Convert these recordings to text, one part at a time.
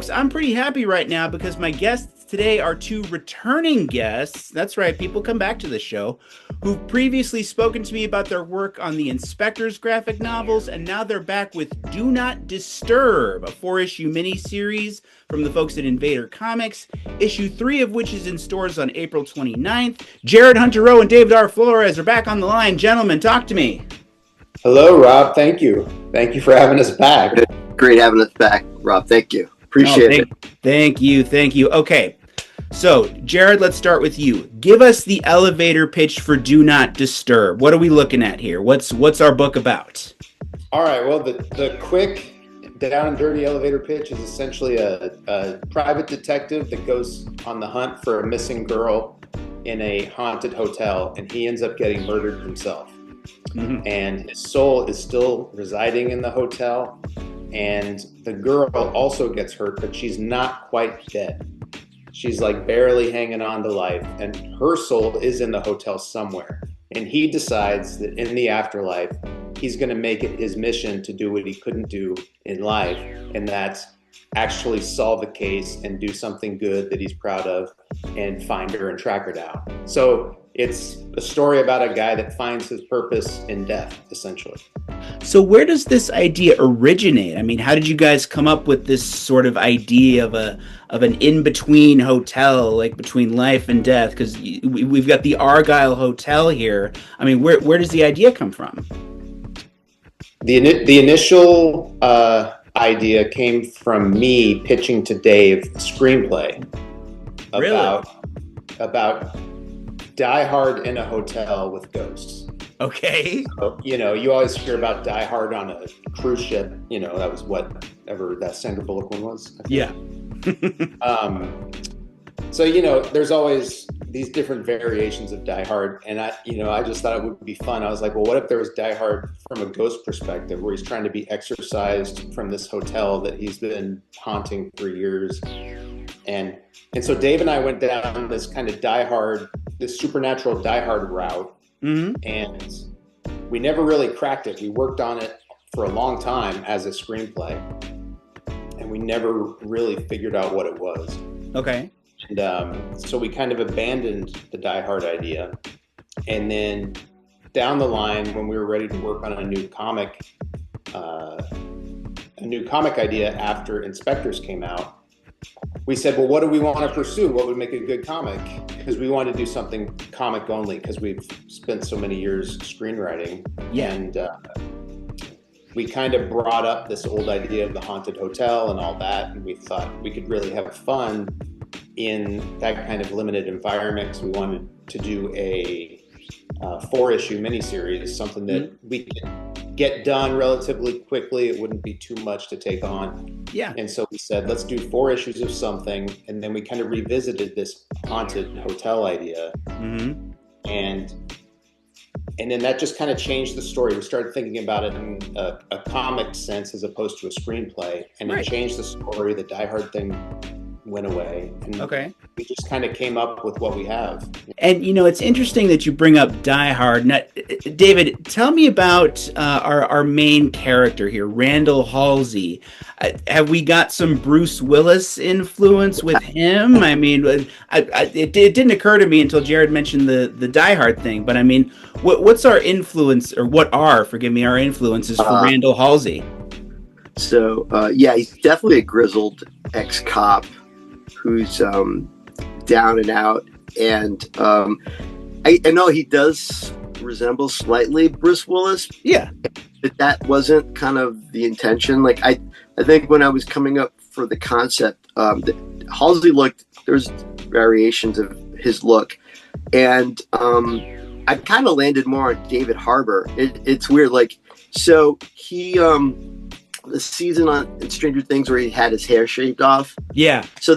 folks, I'm pretty happy right now because my guests today are two returning guests. That's right, people come back to the show who've previously spoken to me about their work on the Inspector's graphic novels, and now they're back with Do Not Disturb, a 4-issue miniseries from the folks at Invader Comics, issue 3 of which is in stores on April 29th. Jarod H and David R. Flores are back on the line. Gentlemen, talk to me. Hello, Rob. Thank you. Thank you for having us back. Great having us back, Rob. Thank you. Appreciate it. Thank you. Okay, so Jarod, let's start with you. Give us the elevator pitch for Do Not Disturb. What are we looking at here? What's our book about? All right. Well, the quick down and dirty elevator pitch is essentially a private detective that goes on the hunt for a missing girl in a haunted hotel, and he ends up getting murdered himself. Mm-hmm. And his soul is still residing in the hotel, and the girl also gets hurt, but she's not quite dead. She's like barely hanging on to life, and her soul is in the hotel somewhere. And he decides that in the afterlife, he's going to make it his mission to do what he couldn't do in life, and that's actually solve a case and do something good that he's proud of and find her and track her down. So it's a story about a guy that finds his purpose in death, essentially. So where does this idea originate? I mean, how did you guys come up with this sort of idea of an in-between hotel, like between life and death? Because we've got the Argyle Hotel here. I mean, where does the idea come from? The initial idea came from me pitching to Dave a screenplay about Die Hard in a hotel with ghosts. Okay. So, you always hear about Die Hard on a cruise ship. That was whatever that Sandra Bullock one was. Yeah. So, there's always these different variations of Die Hard. And I just thought it would be fun. I was like, well, what if there was Die Hard from a ghost perspective, where he's trying to be exorcised from this hotel that he's been haunting for years. And so Dave and I went down this kind of this supernatural Die Hard route. Mm-hmm. And we never really cracked it. We worked on it for a long time as a screenplay, and we never really figured out what it was. Okay. And so we kind of abandoned the Die Hard idea. And then down the line, when we were ready to work on a new comic idea after Inspectors came out, we said, well, what do we want to pursue? What would make a good comic? Because we wanted to do something comic only, because we've spent so many years screenwriting. Yeah. And we kind of brought up this old idea of the haunted hotel and all that. And we thought we could really have fun in that kind of limited environment. So we wanted to do a 4-issue miniseries, something that we could get done relatively quickly. It wouldn't be too much to take on. Yeah. And so we said, let's do 4 issues of something. And then we kind of revisited this haunted hotel idea. Mm-hmm. And then that just kind of changed the story. We started thinking about it in a comic sense as opposed to a screenplay. And It changed the story. The Die Hard thing went away, and we just kind of came up with what we have. And it's interesting that you bring up Die Hard. Now, David, tell me about our main character here, Randall Halsey. Have we got some Bruce Willis influence with him? I mean, it didn't occur to me until Jarod mentioned the Die Hard thing. But I mean, what's our influence, or what are, forgive me, our influences for Randall Halsey? So he's definitely a grizzled ex-cop who's down and out, and I know he does resemble slightly Bruce Willis. Yeah, but that wasn't kind of the intention. Like I think when I was coming up for the concept, Halsey there's variations of his look, and I kind of landed more on David Harbour. It's weird, so he the season in Stranger Things where he had his hair shaved off. Yeah. So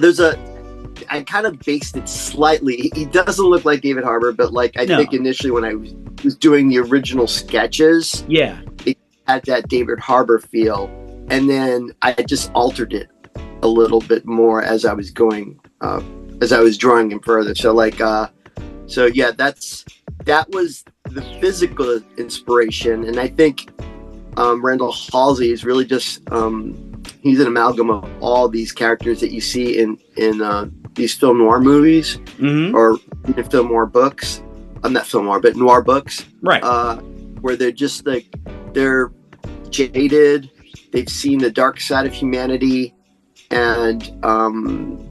I kind of based it slightly. He doesn't look like David Harbour, but I think initially when I was doing the original sketches, it had that David Harbour feel. And then I just altered it a little bit more as I was drawing him further. So that was the physical inspiration. And I think Randall Halsey is really just he's an amalgam of all these characters that you see in these film noir movies, or in film noir books. Not film noir, but noir books, right? Where they're just like, they're jaded, they've seen the dark side of humanity, and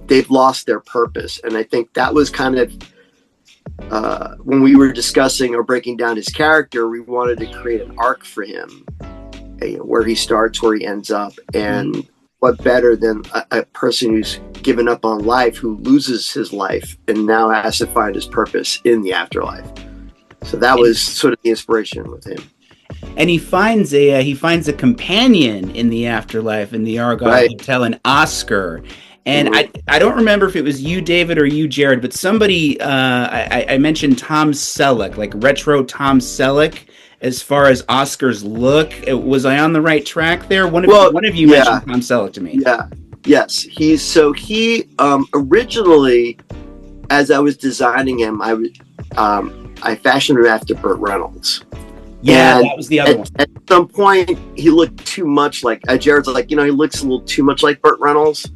they've lost their purpose. And I think that was kind of when we were discussing or breaking down his character, we wanted to create an arc for him, where he starts, where he ends up, and what better than a person who's given up on life, who loses his life and now has to find his purpose in the afterlife. So that was sort of the inspiration with him. And he finds a companion in the afterlife in the Argyle Hotel, an Oscar. And I don't remember if it was you, David, or you, Jarod, but somebody I mentioned Tom Selleck, like retro Tom Selleck, as far as Oscar's look. Was I on the right track there? One of you mentioned Tom Selleck to me. Yeah. Yes. He originally, as I was designing him, I fashioned him after Burt Reynolds. Yeah, that was the other one. At some point, he looked too much like Jared's like, he looks a little too much like Burt Reynolds.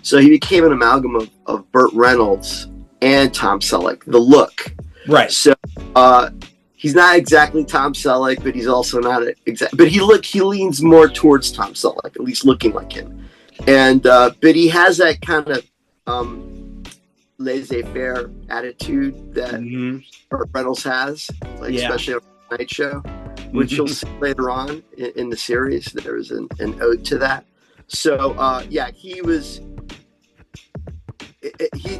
So he became an amalgam of Burt Reynolds and Tom Selleck, the look. Right. So he's not exactly Tom Selleck, but he's also not but he leans more towards Tom Selleck, at least looking like him. And but he has that kind of laissez-faire attitude that Burt Reynolds has, especially on the Night Show, which you'll see later on in the series. There is an ode to that. So he was.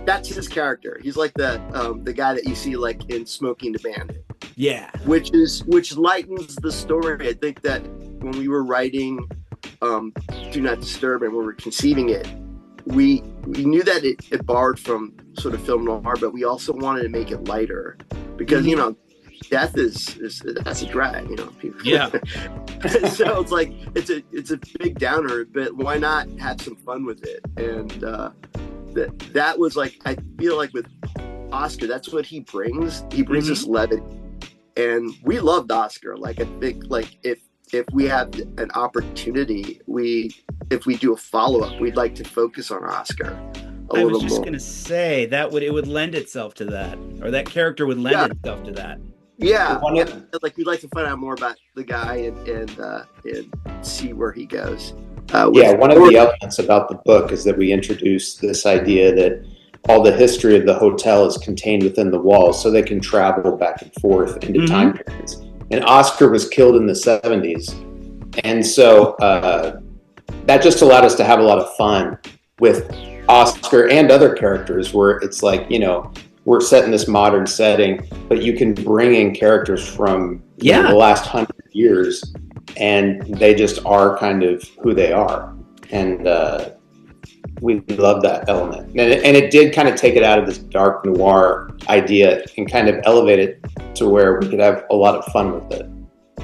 That's his character. He's like the guy that you see like in Smoking the Bandit. Yeah. Which lightens the story. I think that when we were writing Do Not Disturb and when we were conceiving it, we knew that it borrowed from sort of film noir, but we also wanted to make it lighter because death that's a drag, Yeah. So it's like it's a big downer, but why not have some fun with it? And that was like, I feel like with Oscar, that's what he brings. He brings this levity, and we loved Oscar. Like I think like if we have an opportunity, if we do a follow-up, we'd like to focus on Oscar a little more. I was just gonna say that it would lend itself to that, or that character would lend itself to that. Yeah, like we'd like to find out more about the guy and see where he goes. One of the elements about the book is that we introduce this idea that all the history of the hotel is contained within the walls, so they can travel back and forth into time periods. And Oscar was killed in the 70s, and so that just allowed us to have a lot of fun with Oscar and other characters, where it's like, we're set in this modern setting, but you can bring in characters from the last 100 years, and they just are kind of who they are. And we love that element. And it did kind of take it out of this dark noir idea and kind of elevate it to where we could have a lot of fun with it.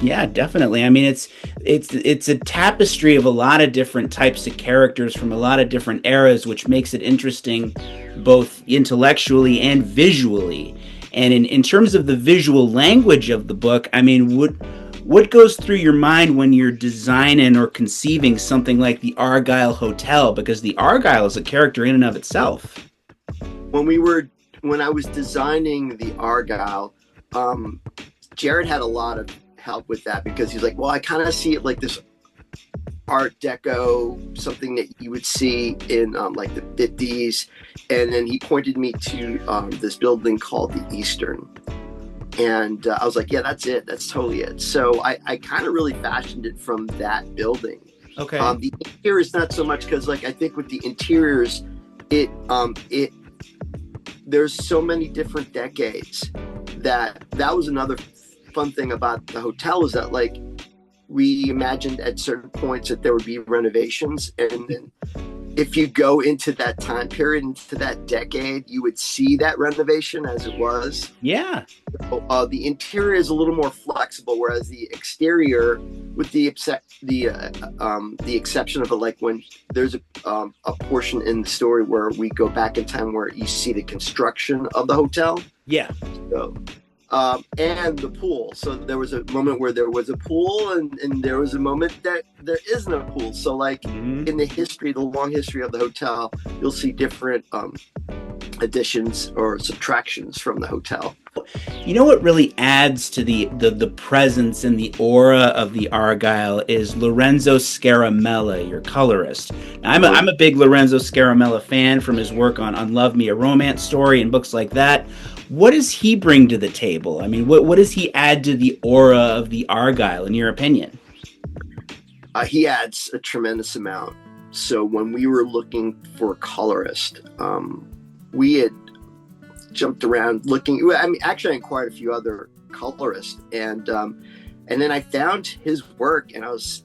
Yeah, definitely. I mean, it's a tapestry of a lot of different types of characters from a lot of different eras, which makes it interesting both intellectually and visually. And in terms of the visual language of the book, I mean, what goes through your mind when you're designing or conceiving something like the Argyle Hotel? Because the Argyle is a character in and of itself. When I was designing the Argyle, Jarod had a lot of help with that, because he's like, well, I kind of see it like this Art Deco, something that you would see in like the 50s. And then he pointed me to this building called the Eastern. And I was like, yeah, that's it. That's totally it. So I kind of really fashioned it from that building. Okay. The interior is not so much, because like I think with the interiors, there's so many different decades that was another fun thing about the hotel, is that like we imagined at certain points that there would be renovations, and then if you go into that time period, into that decade, you would see that renovation as it was. Yeah. So, the interior is a little more flexible, whereas the exterior, with the exception of like when there's a portion in the story where we go back in time where you see the construction of the hotel. Yeah. So and the pool. So there was a moment where there was a pool, and there was a moment that there isn't a pool. So like in the long history of the hotel, you'll see different additions or subtractions from the hotel. You know what really adds to the presence and the aura of the Argyle is Lorenzo Scaramella, your colorist. Now, I'm a big Lorenzo Scaramella fan from his work on Love Me, a Romance Story, and books like that. What does he bring to the table? I mean, what does he add to the aura of the Argyle, in your opinion? He adds a tremendous amount. So when we were looking for a colorist, we had jumped around looking. I mean, actually, I inquired a few other colorists, and then I found his work, and I was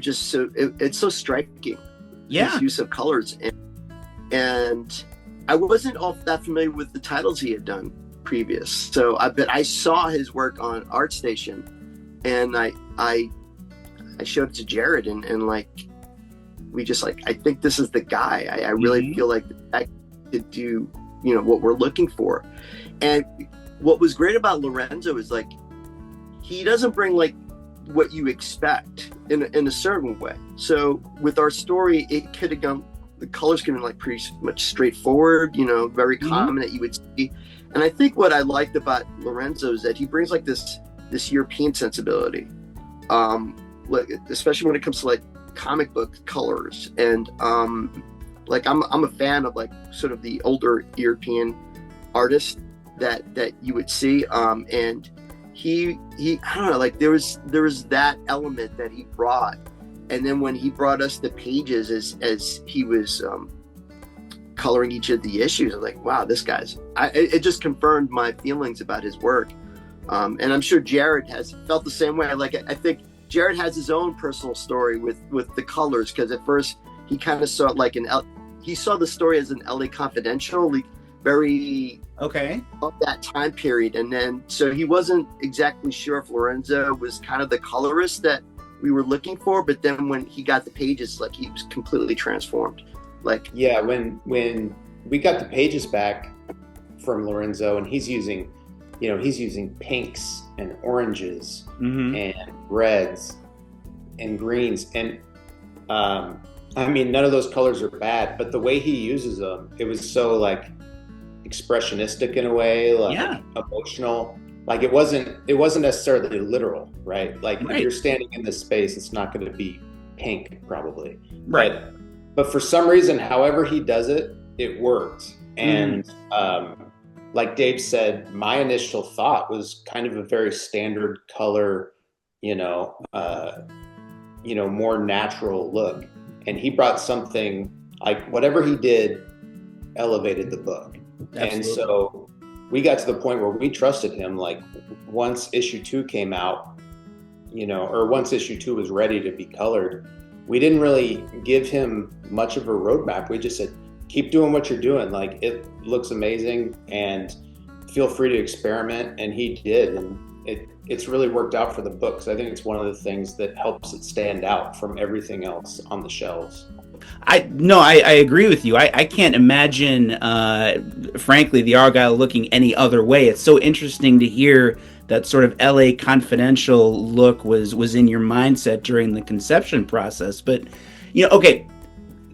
just so it's so striking. Yeah, his use of colors, and I wasn't all that familiar with the titles he had done previous. So I saw his work on ArtStation, and I showed it to Jarod, and like we just like, I think this is the guy. I really feel like I could do what we're looking for. And what was great about Lorenzo is like he doesn't bring like what you expect in a certain way. So with our story, it could have gone, the colors could have been like pretty much straightforward, very common that you would see. And I think what I liked about Lorenzo is that he brings like this European sensibility, like especially when it comes to like comic book colors. And like I'm a fan of like sort of the older European artists that you would see, and he I don't know, like there was that element that he brought. And then when he brought us the pages as he was coloring each of the issues, I was like, wow, this guy's, it just confirmed my feelings about his work. And I'm sure Jarod has felt the same way. Like I think Jarod has his own personal story with the colors, because at first he kind of saw it like he saw the story as an LA Confidential, like very okay of that time period. And then so he wasn't exactly sure if Lorenzo was kind of the colorist that we were looking for, but then when he got the pages, like he was completely transformed. Like yeah, when we got the pages back from Lorenzo, and he's using pinks and oranges and reds and greens, and I mean, none of those colors are bad, but the way he uses them, it was so like expressionistic in a way, like emotional. Like it wasn't necessarily literal, right? Like if you're standing in this space, it's not going to be pink probably, right? But for some reason, however he does it, it works. And like Dave said, my initial thought was kind of a very standard color, more natural look. And he brought something like whatever he did elevated the book. Absolutely. And so we got to the point where we trusted him. Like once issue 2 came out, or once issue 2 was ready to be colored, we didn't really give him much of a roadmap. We just said, keep doing what you're doing. Like it looks amazing and feel free to experiment. And he did. And it's really worked out for the books. I think it's one of the things that helps it stand out from everything else on the shelves. I agree with you. I can't imagine, frankly, the Argyle looking any other way. It's so interesting to hear that sort of LA Confidential look was in your mindset during the conception process. But, okay,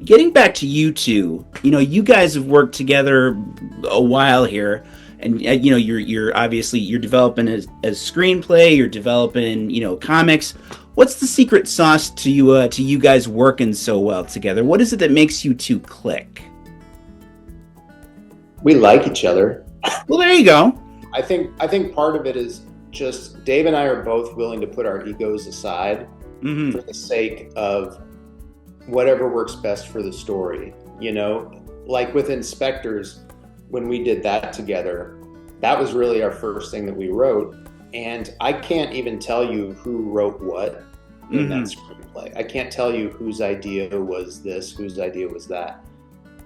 getting back to you two, you guys have worked together a while here. And you're obviously you're developing as screenplay, you're developing comics. What's the secret sauce to you guys working so well together? What is it that makes you two click? We like each other. Well, there you go. I think part of it is just Dave and I are both willing to put our egos aside for the sake of whatever works best for the story. Like with Inspectors, when we did that together, that was really our first thing that we wrote. And I can't even tell you who wrote what in that screenplay. I can't tell you whose idea was this, whose idea was that.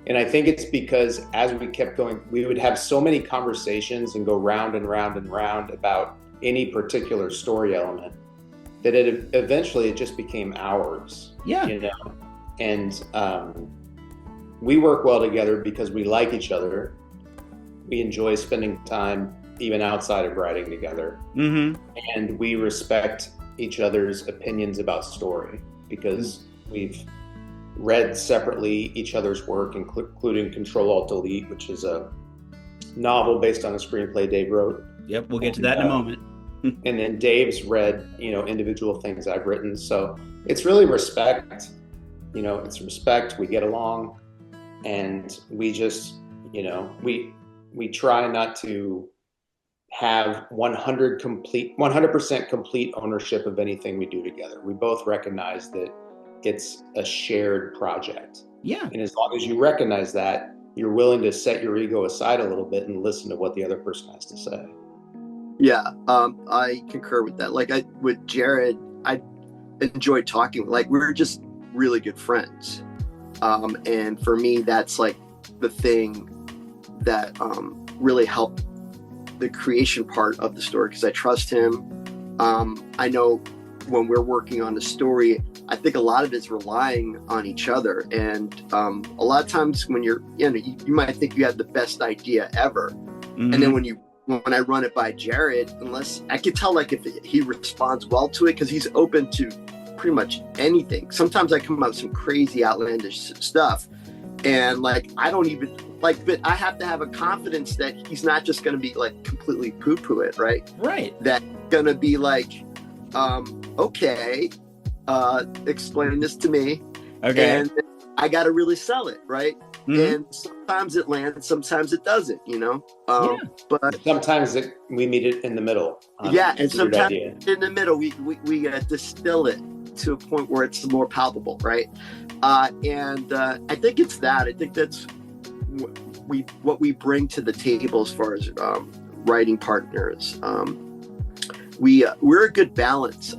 And I think it's because as we kept going, we would have so many conversations and go round and round and round about any particular story element that eventually it just became ours. Yeah. And we work well together because we like each other. We enjoy spending time even outside of writing together. Mm-hmm. And we respect each other's opinions about story because we've read separately each other's work, including Control Alt Delete, which is a novel based on a screenplay Dave wrote. Yep, we'll get to that in a moment. And then Dave's read, individual things I've written. So it's really respect. It's respect. We get along, and we just, we try not to have 100% complete ownership of anything we do together. We both recognize that it's a shared project. Yeah. And as long as you recognize that, you're willing to set your ego aside a little bit and listen to what the other person has to say. Yeah, I concur with that. Like with Jarod, I enjoyed talking. Like we're just really good friends. And for me, that's like the thing that really helped the creation part of the story, because I trust him. I know when we're working on the story, I think a lot of it's relying on each other. And a lot of times when you might think you have the best idea ever. Mm-hmm. And then when I run it by Jarod, unless I can tell, like if he responds well to it, because he's open to pretty much anything. Sometimes I come up with some crazy outlandish stuff, and like I don't even like, but I have to have a confidence that he's not just going to be like completely poo-poo it, right? Right. That going to be like, okay, explain this to me, okay, and I got to really sell it, right? Mm-hmm. And sometimes it lands, sometimes it doesn't, but sometimes we meet it in the middle. And sometimes in the middle, we distill it to a point where it's more palpable, right? And I think it's that. I think that's what we bring to the table as far as writing partners. We're a good balance.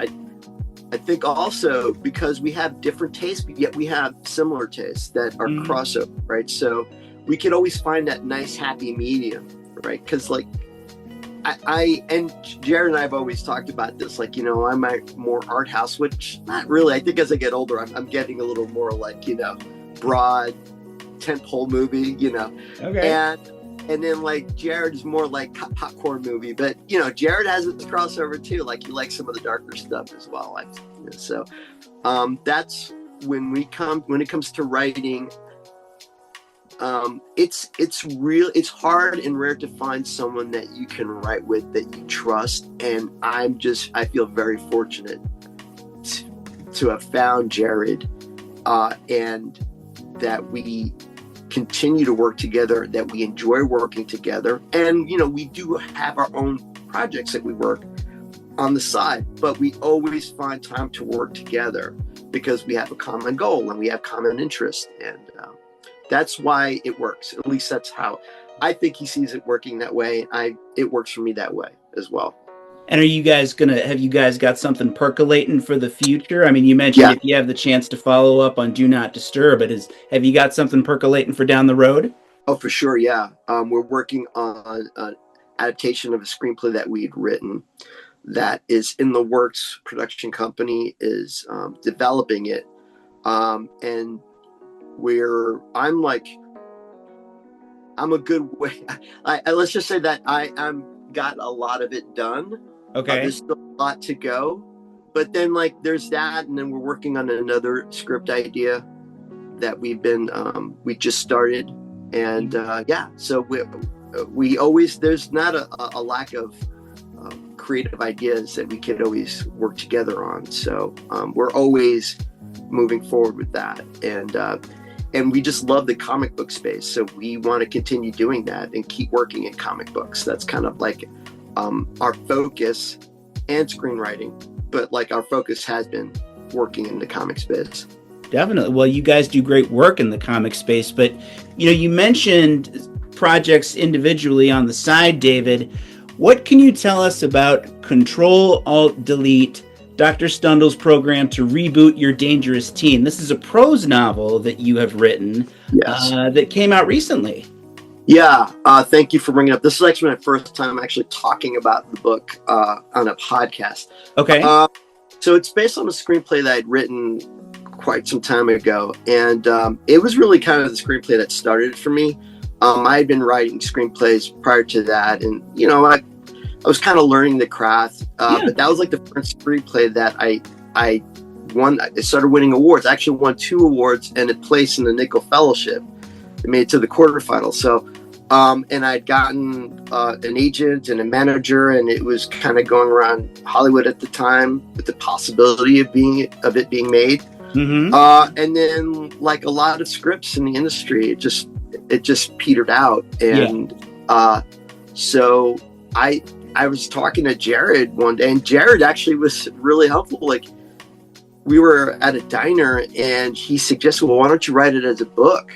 I think also because we have different tastes, but yet we have similar tastes that are crossover, right? So we can always find that nice happy medium, right? Because like I and Jarod and I have always talked about this, like, I'm more art house, which not really. I think as I get older, I'm getting a little more like, broad tentpole movie, Okay. And then like Jarod is more like popcorn movie, but Jarod has this crossover too. Like he likes some of the darker stuff as well. So that's when it comes to writing. It's hard and rare to find someone that you can write with that you trust, and I feel very fortunate to have found Jarod, and that we continue to work together, that we enjoy working together. And, we do have our own projects that we work on the side, but we always find time to work together because we have a common goal and we have common interest. And that's why it works. At least that's how I think he sees it working that way. It works for me that way as well. And have you guys got something percolating for the future? I mean, you mentioned if you have the chance to follow up on Do Not Disturb, have you got something percolating for down the road? Oh, for sure. Yeah. We're working on an adaptation of a screenplay that we'd written that is in the works. Production company is developing it. And I'm a good way. Let's just say that I'm got a lot of it done. Okay. There's still a lot to go, but then like there's that, and then we're working on another script idea that we just started, and so we always, there's not a lack of creative ideas that we could always work together on. So we're always moving forward with that, and we just love the comic book space. So we want to continue doing that and keep working in comic books. That's kind of like our focus, and screenwriting, but like our focus has been working in the comic space. Definitely. Well, you guys do great work in the comic space, but you mentioned projects individually on the side, David. What can you tell us about Control Alt Delete, Dr. Stundle's program to reboot your dangerous teen? This is a prose novel that you have written. Yes. That came out recently. Yeah, thank you for bringing it up. This is actually my first time actually talking about the book on a podcast. Okay. So it's based on a screenplay that I'd written quite some time ago, and it was really kind of the screenplay that started for me. I had been writing screenplays prior to that, and I was kind of learning the craft. But that was like the first screenplay that I won. I started winning awards. I actually won 2 awards and a place in the Nickel Fellowship. It made it to the quarterfinals. So, and I'd gotten an agent and a manager, and it was kind of going around Hollywood at the time with the possibility of it being made. Mm-hmm. And then, like a lot of scripts in the industry, it just petered out. And so I was talking to Jarod one day, and Jarod actually was really helpful. Like, we were at a diner, and he suggested, well, why don't you write it as a book?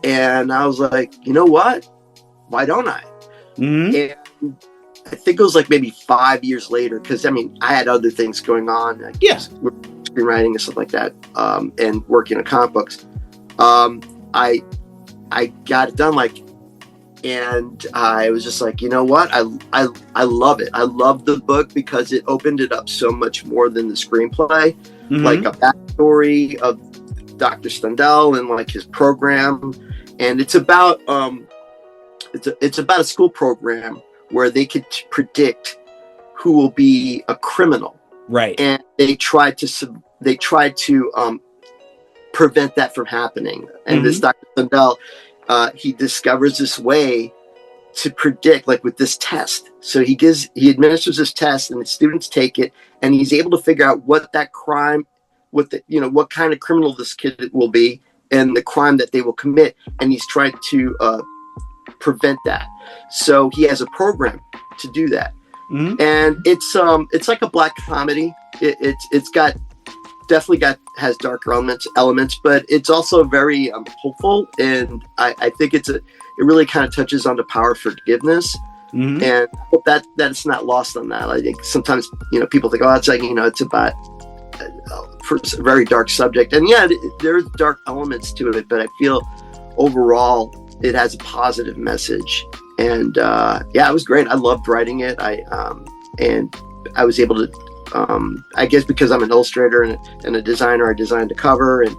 And I was like, you know what? Why don't I? Mm-hmm. And I think it was like maybe 5 years later, because I had other things going on. Screenwriting and stuff like that, and working on comic books. I got it done, and I was just like, you know what? I love it. I love the book because it opened it up so much more than the screenplay. Mm-hmm. Like a backstory of Dr. Stendhal and like his program, and it's about it's about a school program where they could predict who will be a criminal, right? And they try to prevent that from happening. And this Dr. Stendhal, he discovers this way to predict, like with this test. So he administers this test, and the students take it, and he's able to figure out what that crime, what kind of criminal this kid will be, and the crime that they will commit. And he's trying to prevent that. So he has a program to do that. Mm-hmm. And it's like a black comedy. It's has darker elements, but it's also very hopeful, and I think it really kind of touches on the power of forgiveness. Mm-hmm. And I hope that it's not lost on that. I think sometimes people think, it's like it's about a very dark subject, and there's dark elements to it, but I feel overall it has a positive message. And it was great. I loved writing it. And I was able to, I guess because I'm an illustrator and a designer, I designed the cover and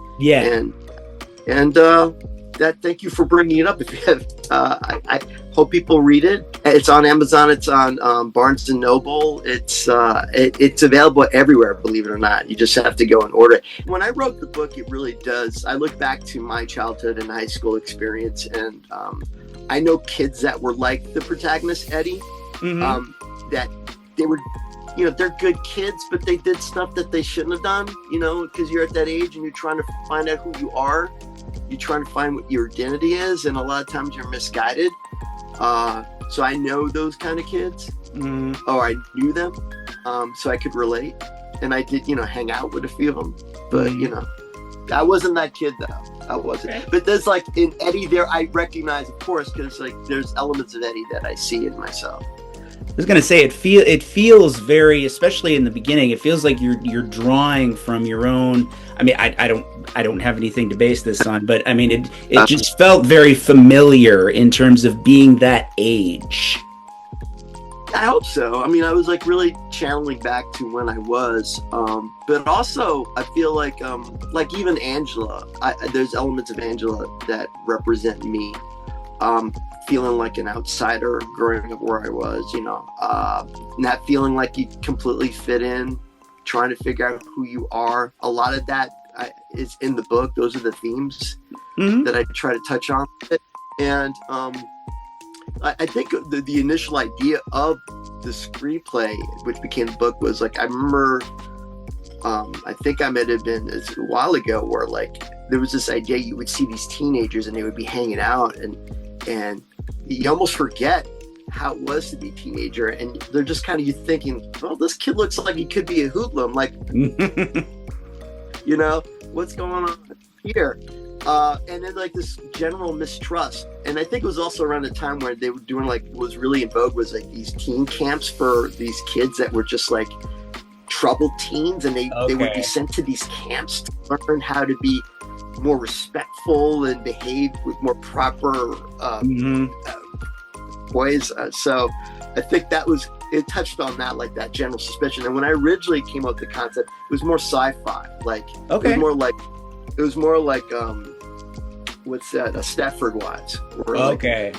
that. Thank you for bringing it up. If you have, I hope people read it. It's on Amazon. It's on Barnes and Noble. It's available everywhere. Believe it or not, you just have to go and order it. When I wrote the book, it really does. I look back to my childhood and high school experience, and I know kids that were like the protagonist Eddie. Mm-hmm. That they were, they're good kids, but they did stuff that they shouldn't have done. Because you're at that age and you're trying to find out who you are. You're trying to find what your identity is, and a lot of times you're misguided. So I know those kind of kids, or I knew them, so I could relate. And I did, hang out with a few of them. But, I wasn't that kid, though. I wasn't. Okay. But there's like in Eddie there, I recognize, of course, because like there's elements of Eddie that I see in myself. I was gonna say it feels very, especially in the beginning, it feels like you're drawing from your own. I mean, I don't have anything to base this on, but I mean, it just felt very familiar in terms of being that age. I hope so. I mean, I was like really channeling back to when I was, but also I feel like even Angela, there's elements of Angela that represent me. Feeling like an outsider growing up where I was, not feeling like you completely fit in, trying to figure out who you are. A lot of that is in the book. Those are the themes that I try to touch on. And I think the initial idea of the screenplay, which became the book, was like, I remember, I think I might have been a while ago, where like there was this idea you would see these teenagers and they would be hanging out and you almost forget how it was to be a teenager, and they're just kind of, you thinking, well, this kid looks like he could be a hoodlum, like what's going on here, and then like this general mistrust. And I think it was also around the time where they were doing, like, what was really in vogue was like these teen camps for these kids that were just like troubled teens, and they would be sent to these camps to learn how to be more respectful and behave with more proper ways. So I think it touched on that, like that general suspicion. And when I originally came up with the concept, it was more sci-fi. Like it was more like what's that? Stepford Wives. Where, like, Okay.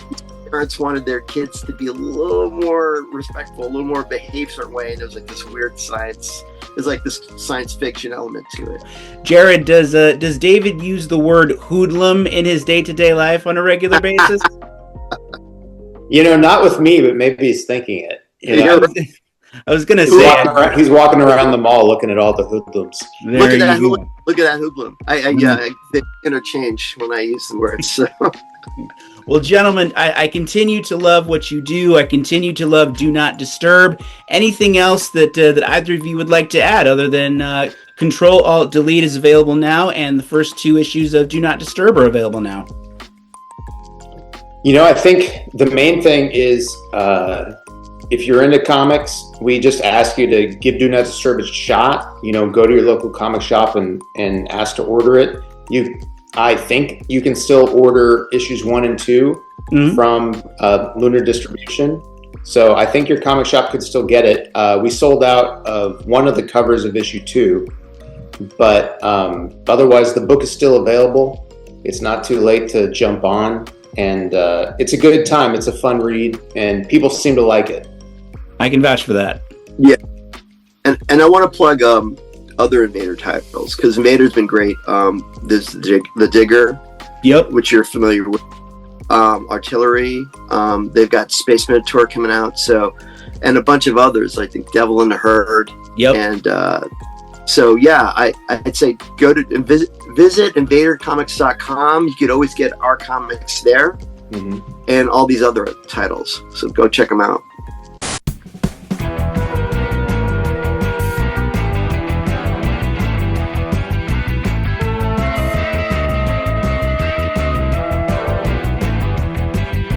parents wanted their kids to be a little more respectful, a little more behave a certain way, and there was like this weird science. There's like this science fiction element to it. Jarod, does David use the word hoodlum in his day-to-day life on a regular basis? Not with me, but maybe he's thinking it. I was gonna say he's walking around the mall looking at all the hoodlums. Look at that hoodlum. They interchange when I use the word. So. Well, gentlemen, I continue to love what you do. I continue to love Do Not Disturb. Anything else that either of you would like to add other than Control Alt Delete is available now, and the first 2 issues of Do Not Disturb are available now? I think the main thing is if you're into comics, we just ask you to give Do Not Disturb a shot. Go to your local comic shop and ask to order it. I think you can still order issues 1 and 2 from Lunar Distribution. So I think your comic shop could still get it. We sold out of one of the covers of issue 2, but otherwise the book is still available. It's not too late to jump on, and it's a good time. It's a fun read, and people seem to like it. I can vouch for that. Yeah, and I want to plug other Invader titles, because Invader's been great. There's the Digger, yep, which you're familiar with. Artillery. They've got Space Minotaur coming out, and a bunch of others. I think Devil in the Herd. Yep. And I'd say go to and visit InvaderComics.com. You could always get our comics there, and all these other titles. So go check them out.